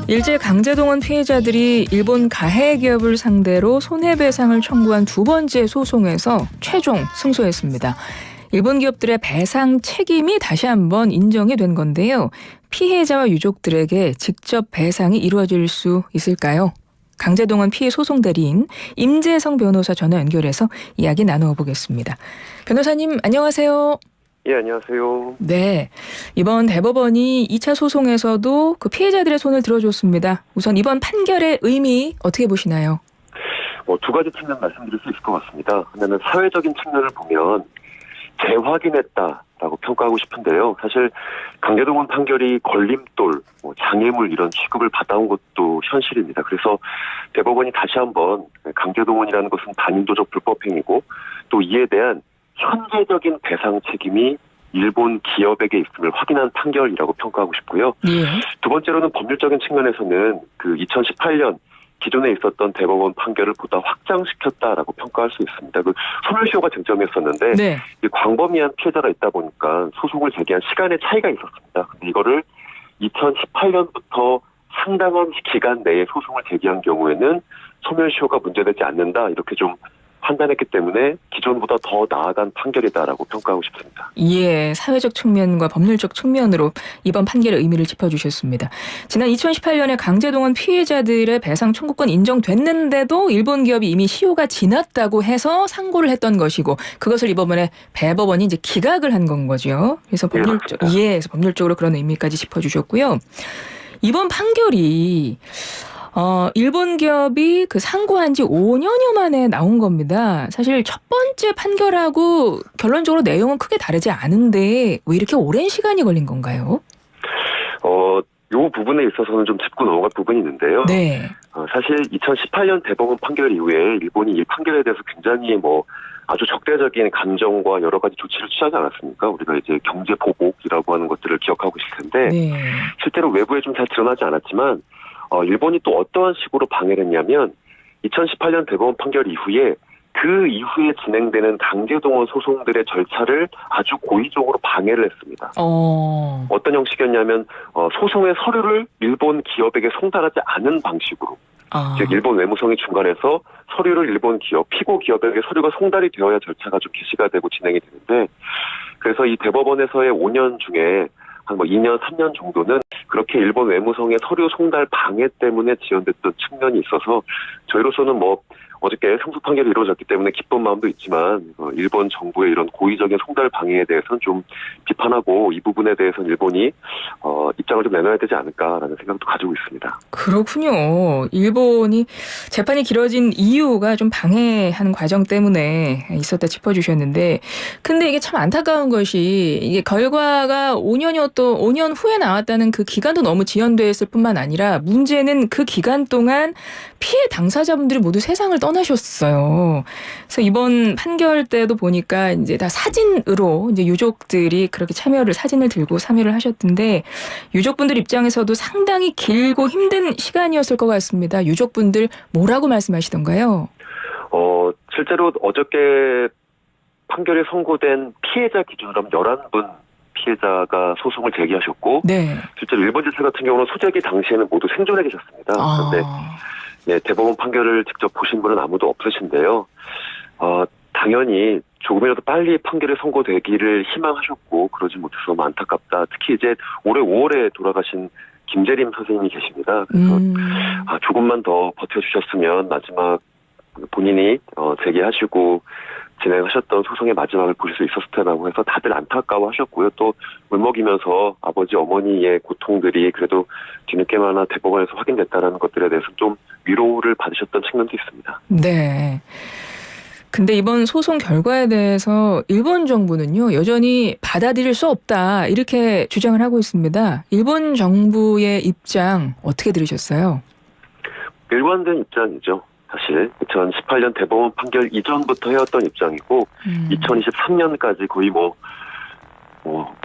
일제 강제동원 피해자들이 일본 가해 기업을 상대로 손해배상을 청구한 두 번째 소송에서 최종 승소했습니다. 일본 기업들의 배상 책임이 다시 한번 인정이 된 건데요. 피해자와 유족들에게 직접 배상이 이루어질 수 있을까요? 강제동원 피해 소송 대리인 임재성 변호사 전화 연결해서 이야기 나누어 보겠습니다. 변호사님 안녕하세요. 예, 안녕하세요. 네, 이번 대법원이 2차 소송에서도 그 피해자들의 손을 들어줬습니다. 우선 이번 판결의 의미 어떻게 보시나요? 두 가지 측면 말씀드릴 수 있을 것 같습니다. 하나는 사회적인 측면을 보면 재확인했다라고 평가하고 싶은데요. 사실 강제동원 판결이 걸림돌, 장애물 이런 취급을 받아온 것도 현실입니다. 그래서 대법원이 다시 한번 강제동원이라는 것은 반인도적 불법행위고 또 이에 대한 현재적인 배상 책임이 일본 기업에게 있음을 확인한 판결이라고 평가하고 싶고요. 예. 두 번째로는 법률적인 측면에서는 그 2018년 기존에 있었던 대법원 판결을 보다 확장시켰다라고 평가할 수 있습니다. 그 소멸시효가 쟁점이었었는데 네. 광범위한 피해자가 있다 보니까 소송을 제기한 시간의 차이가 있었습니다. 근데 이거를 2018년부터 상당한 기간 내에 소송을 제기한 경우에는 소멸시효가 문제되지 않는다 이렇게 좀 판단했기 때문에 기존보다 더 나아간 판결이다라고 평가하고 싶습니다. 예, 사회적 측면과 법률적 측면으로 이번 판결의 의미를 짚어주셨습니다. 지난 2018년에 강제동원 피해자들의 배상 청구권 인정됐는데도 일본 기업이 이미 시효가 지났다고 해서 상고를 했던 것이고 그것을 이번에 대법원이 이제 기각을 한 건 거죠. 그래서 그래서 법률적으로 그런 의미까지 짚어주셨고요. 이번 판결이 일본 기업이 그 상고한 지 5년여 만에 나온 겁니다. 사실 첫 번째 판결하고 결론적으로 내용은 크게 다르지 않은데 왜 이렇게 오랜 시간이 걸린 건가요? 요 부분에 있어서는 좀 짚고 넘어갈 부분이 있는데요. 네. 사실 2018년 대법원 판결 이후에 일본이 이 판결에 대해서 굉장히 아주 적대적인 감정과 여러 가지 조치를 취하지 않았습니까? 우리가 이제 경제 보복이라고 하는 것들을 기억하고 있을 텐데 네. 실제로 외부에 좀 잘 드러나지 않았지만 일본이 또 어떠한 식으로 방해를 했냐면 2018년 대법원 판결 이후에 그 이후에 진행되는 강제동원 소송들의 절차를 아주 고의적으로 방해를 했습니다. 어떤 형식이었냐면 소송의 서류를 일본 기업에게 송달하지 않은 방식으로 즉 일본 외무성이 중간에서 서류를 일본 기업, 피고 기업에게 서류가 송달이 되어야 절차가 좀 개시가 되고 진행이 되는데 그래서 이 대법원에서의 5년 중에 한 2년, 3년 정도는 그렇게 일본 외무성의 서류 송달 방해 때문에 지연됐던 측면이 있어서 저희로서는 어저께 승소 판결이 이루어졌기 때문에 기쁜 마음도 있지만 일본 정부의 이런 고의적인 송달 방해에 대해서는 좀 비판하고 이 부분에 대해서는 일본이 입장을 좀 내놔야 되지 않을까라는 생각도 가지고 있습니다. 그렇군요. 일본이 재판이 길어진 이유가 좀 방해하는 과정 때문에 있었다 짚어주셨는데 근데 이게 참 안타까운 것이 이게 결과가 5년 후에 나왔다는 그 기간도 너무 지연됐을 뿐만 아니라 문제는 그 기간 동안 피해 당사자분들이 모두 세상을 떠나셨어요. 그래서 이번 판결 때도 보니까 이제 다 사진으로 이제 유족들이 그렇게 사진을 들고 참여를 하셨던데 유족분들 입장에서도 상당히 길고 힘든 시간이었을 것 같습니다. 유족분들 뭐라고 말씀하시던가요? 실제로 어저께 판결이 선고된 피해자 기준으로 하면 11분 피해자가 소송을 제기하셨고 네. 실제로 일본 지사 같은 경우는 소재기 당시에는 모두 생존해 계셨습니다. 그런데 대법원 판결을 직접 보신 분은 아무도 없으신데요. 당연히 조금이라도 빨리 판결이 선고되기를 희망하셨고 그러지 못해서 너무 안타깝다. 특히 이제 올해 5월에 돌아가신 김재림 선생님이 계십니다. 그래서 조금만 더 버텨주셨으면 마지막 본인이 제기하시고 진행하셨던 소송의 마지막을 보실 수 있었을 테라고 해서 다들 안타까워하셨고요. 또 울먹이면서 아버지 어머니의 고통들이 그래도 뒤늦게나마 대법원에서 확인됐다는 것들에 대해서 좀 위로를 받으셨던 측면도 있습니다. 네. 근데 이번 소송 결과에 대해서 일본 정부는요 여전히 받아들일 수 없다 이렇게 주장을 하고 있습니다. 일본 정부의 입장 어떻게 들으셨어요? 일관된 입장이죠. 사실 2018년 대법원 판결 이전부터 해왔던 입장이고 2023년까지 거의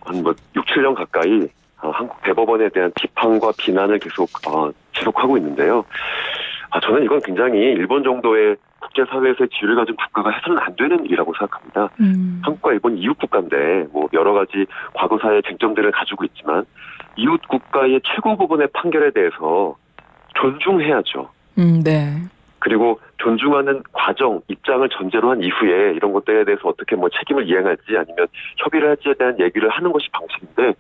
한 6, 7년 가까이 한국 대법원에 대한 비판과 비난을 계속 지속하고 있는데요. 저는 이건 굉장히 일본 정도의 국제사회에서의 지위를 가진 국가가 해서는 안 되는 일이라고 생각합니다. 한국과 일본이 이웃 국가인데 여러 가지 과거사의 쟁점들을 가지고 있지만 이웃 국가의 최고 부분의 판결에 대해서 존중해야죠. 네. 그리고 존중하는 과정, 입장을 전제로 한 이후에 이런 것들에 대해서 어떻게 뭐 책임을 이행할지 아니면 협의를 할지에 대한 얘기를 하는 것이 방식인데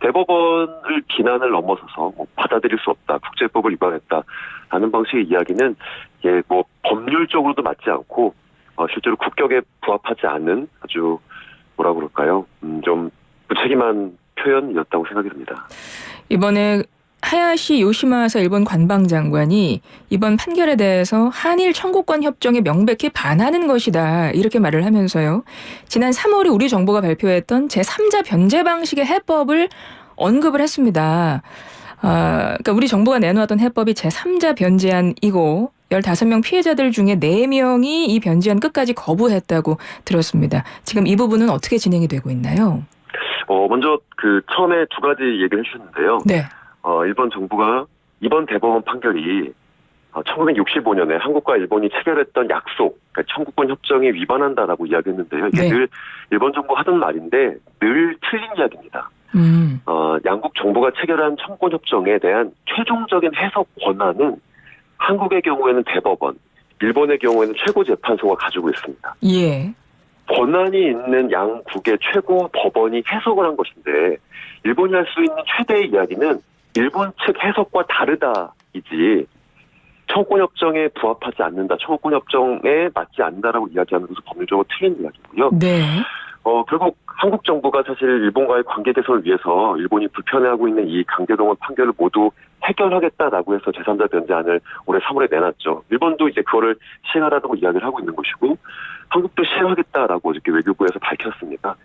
대법원을 비난을 넘어서서 뭐 받아들일 수 없다, 국제법을 위반했다라는 방식의 이야기는 이게 뭐 법률적으로도 맞지 않고 실제로 국격에 부합하지 않는 아주 뭐라 그럴까요? 좀 무책임한 표현이었다고 생각이 듭니다. 이번에 하야시 요시마사 일본 관방장관이 이번 판결에 대해서 한일 청구권 협정에 명백히 반하는 것이다 이렇게 말을 하면서요. 지난 3월에 우리 정부가 발표했던 제3자 변제 방식의 해법을 언급을 했습니다. 그러니까 우리 정부가 내놓았던 해법이 제3자 변제안이고 15명 피해자들 중에 4명이 이 변제안 끝까지 거부했다고 들었습니다. 지금 이 부분은 어떻게 진행이 되고 있나요? 먼저 처음에 두 가지 얘기를 해주셨는데요. 네. 일본 정부가 이번 대법원 판결이 1965년에 한국과 일본이 체결했던 약속, 그러니까 청구권 협정에 위반한다라고 이야기했는데요. 이게 네. 늘 일본 정부 하던 말인데 늘 틀린 이야기입니다. 양국 정부가 체결한 청구권 협정에 대한 최종적인 해석 권한은 한국의 경우에는 대법원, 일본의 경우에는 최고재판소가 가지고 있습니다. 예. 권한이 있는 양국의 최고 법원이 해석을 한 것인데 일본이 할 수 있는 최대의 이야기는 일본 측 해석과 다르다이지 청구권 협정에 부합하지 않는다, 청구권 협정에 맞지 않는다라고 이야기하는 것은 법률적으로 틀린 이야기고요. 네. 결국 한국 정부가 사실 일본과의 관계 개선을 위해서 일본이 불편해하고 있는 이 강제동원 판결을 모두 해결하겠다라고 해서 제3자 변제안을 올해 3월에 내놨죠. 일본도 이제 그거를 시행하라고 이야기를 하고 있는 것이고 한국도 시행하겠다라고 어저께 외교부에서 밝혔습니다.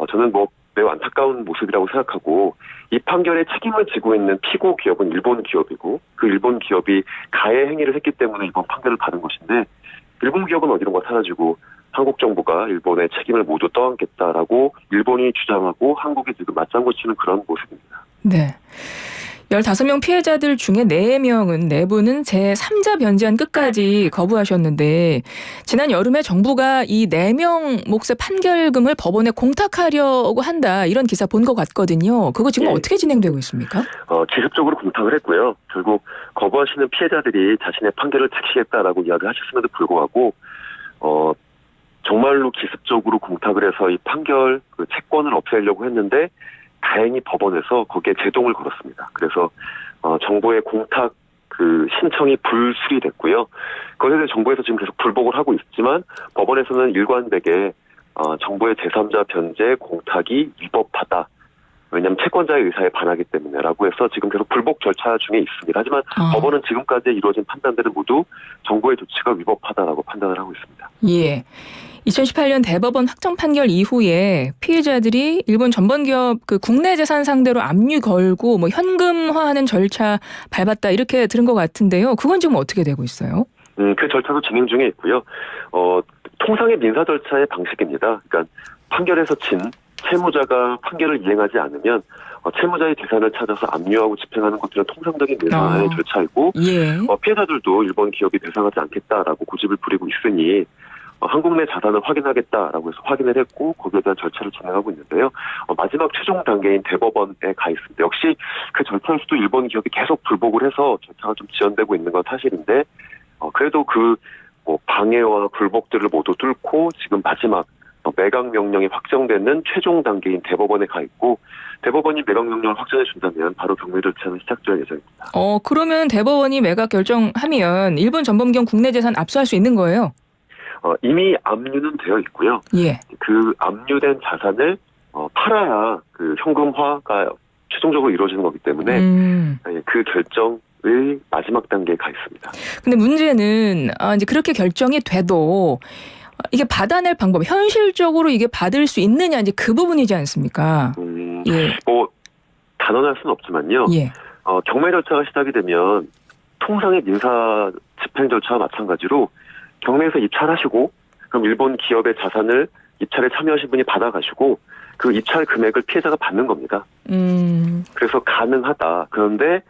저는 매우 안타까운 모습이라고 생각하고 이 판결에 책임을 지고 있는 피고 기업은 일본 기업이고 그 일본 기업이 가해 행위를 했기 때문에 이번 판결을 받은 것인데 일본 기업은 어디론가 사라지고 한국 정부가 일본의 책임을 모두 떠안겠다라고 일본이 주장하고 한국이 지금 맞장구 치는 그런 모습입니다. 네. 15명 피해자들 중에 4명은 내부는 제3자 변제안 끝까지 거부하셨는데 지난 여름에 정부가 이 4명 몫의 판결금을 법원에 공탁하려고 한다 이런 기사 본 것 같거든요. 그거 지금 어떻게 진행되고 있습니까? 기습적으로 공탁을 했고요. 결국 거부하시는 피해자들이 자신의 판결을 택시했다라고 이야기하셨음에도 불구하고 정말로 기습적으로 공탁을 해서 이 판결 채권을 없애려고 했는데 다행히 법원에서 거기에 제동을 걸었습니다. 그래서 정부의 공탁 신청이 불수리됐고요. 거기에 대해 정부에서 지금 계속 불복을 하고 있지만 법원에서는 일관되게 정부의 제3자 변제 공탁이 위법하다. 왜냐하면 채권자의 의사에 반하기 때문에라고 해서 지금 계속 불복 절차 중에 있습니다. 하지만 법원은 지금까지 이루어진 판단들은 모두 정부의 조치가 위법하다라고 판단을 하고 있습니다. 예. 2018년 대법원 확정 판결 이후에 피해자들이 일본 전범기업 국내 재산 상대로 압류 걸고 현금화하는 절차 밟았다 이렇게 들은 것 같은데요. 그건 지금 어떻게 되고 있어요? 그 절차도 진행 중에 있고요. 통상의 민사 절차의 방식입니다. 그러니까 판결에서 진 채무자가 판결을 이행하지 않으면 채무자의 재산을 찾아서 압류하고 집행하는 것들은 통상적인 민사의 절차이고 예. 피해자들도 일본 기업이 배상하지 않겠다라고 고집을 부리고 있으니 한국 내 자산을 확인하겠다라고 해서 확인을 했고 거기에 대한 절차를 진행하고 있는데요. 마지막 최종 단계인 대법원에 가 있습니다. 역시 그 절차에서도 일본 기업이 계속 불복을 해서 절차가 좀 지연되고 있는 건 사실인데 그래도 방해와 불복들을 모두 뚫고 지금 마지막 매각 명령이 확정되는 최종 단계인 대법원에 가 있고 대법원이 매각 명령을 확정해 준다면 바로 경매 절차는 시작될 예정입니다. 그러면 대법원이 매각 결정하면 일본 전범기업 국내 재산 압수할 수 있는 거예요? 이미 압류는 되어 있고요. 예. 그 압류된 자산을 팔아야 현금화가 최종적으로 이루어지는 거기 때문에 그 결정의 마지막 단계에 가 있습니다. 근데 문제는 이제 그렇게 결정이 돼도 이게 받아낼 방법, 현실적으로 이게 받을 수 있느냐 이제 그 부분이지 않습니까? 예. 단언할 수는 없지만요. 예. 경매 절차가 시작이 되면 통상의 민사 집행 절차와 마찬가지로 경매에서 입찰하시고 그럼 일본 기업의 자산을 입찰에 참여하신 분이 받아가시고 그 입찰 금액을 피해자가 받는 겁니다. 그래서 가능하다. 그런데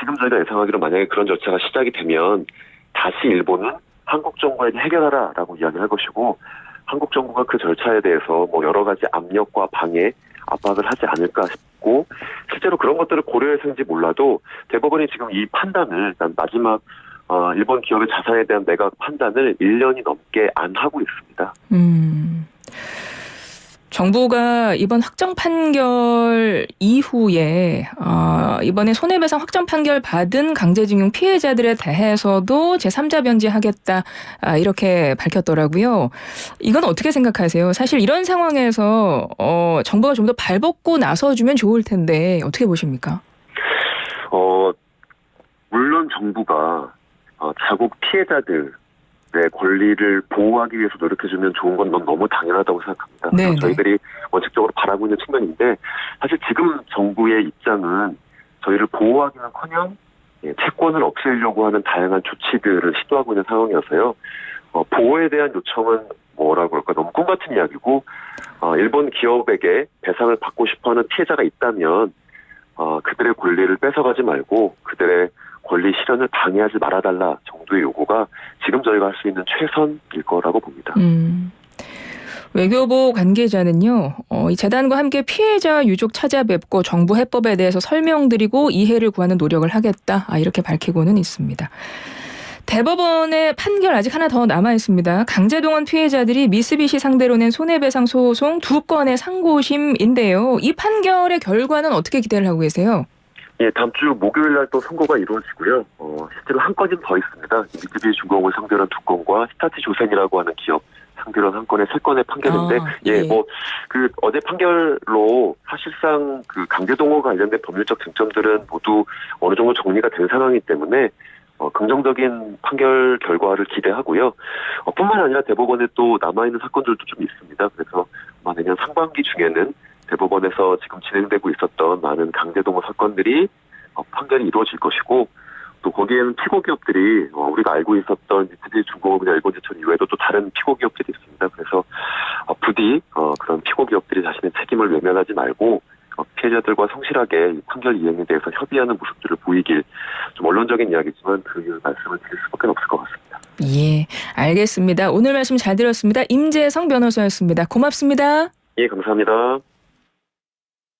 지금 저희가 예상하기로 만약에 그런 절차가 시작이 되면 다시 일본은 한국 정부에게 해결하라라고 이야기할 것이고 한국 정부가 그 절차에 대해서 여러 가지 압력과 방해, 압박을 하지 않을까 있고 실제로 그런 것들을 고려해서인지 몰라도 대법원이 지금 이 판단을 일단 마지막 일본 기업의 자산에 대한 매각 판단을 1년이 넘게 안 하고 있습니다. 정부가 이번 확정 판결 이후에 이번에 손해배상 확정 판결 받은 강제징용 피해자들에 대해서도 제3자 변제하겠다 이렇게 밝혔더라고요. 이건 어떻게 생각하세요? 사실 이런 상황에서 정부가 좀 더 발벗고 나서주면 좋을 텐데 어떻게 보십니까? 물론 정부가 자국 피해자들의 권리를 보호하기 위해서 노력해주면 좋은 건 너무 당연하다고 생각합니다. 네, 저희들이 원칙적으로 바라고 있는 측면인데 사실 지금 정부의 입장은 저희를 보호하기는커녕 채권을 없애려고 하는 다양한 조치들을 시도하고 있는 상황이어서요. 보호에 대한 요청은 뭐라고 할까 너무 꿈 같은 이야기고 일본 기업에게 배상을 받고 싶어하는 피해자가 있다면 그들의 권리를 뺏어가지 말고 그들의 권리 실현을 방해하지 말아달라 정도의 요구가 지금 저희가 할 수 있는 최선일 거라고 봅니다. 외교부 관계자는요, 이 재단과 함께 피해자 유족 찾아뵙고 정부 해법에 대해서 설명드리고 이해를 구하는 노력을 하겠다. 이렇게 밝히고는 있습니다. 대법원의 판결 아직 하나 더 남아 있습니다. 강제동원 피해자들이 미쓰비시 상대로 낸 손해배상 소송 2건의 상고심인데요. 이 판결의 결과는 어떻게 기대를 하고 계세요? 예, 다음 주 목요일 날 또 선고가 이루어지고요. 실제로 한 건이 더 있습니다. 미쓰비시 중공업을 상대로 한 2건과 히타치 조센이라고 하는 기업 상대로 한 건의 3건의 판결인데, 어제 판결로 사실상 그 강제동원 관련된 법률적 쟁점들은 모두 어느 정도 정리가 된 상황이기 때문에 긍정적인 판결 결과를 기대하고요. 뿐만 아니라 대법원에 또 남아있는 사건들도 좀 있습니다. 그래서 아마 내년 상반기 중에는 대법원에서 지금 진행되고 있었던 많은 강제동원 사건들이 판결이 이루어질 것이고 또 거기에는 피고기업들이 우리가 알고 있었던 미쓰비시 중공업이나 일본제철 이외에도 또 다른 피고기업들이 있습니다. 그래서 부디 그런 피고기업들이 자신의 책임을 외면하지 말고 피해자들과 성실하게 판결 이행에 대해서 협의하는 모습들을 보이길 좀 언론적인 이야기지만 그 말씀을 드릴 수밖에 없을 것 같습니다. 예, 알겠습니다. 오늘 말씀 잘 들었습니다. 임재성 변호사였습니다. 고맙습니다. 예, 감사합니다.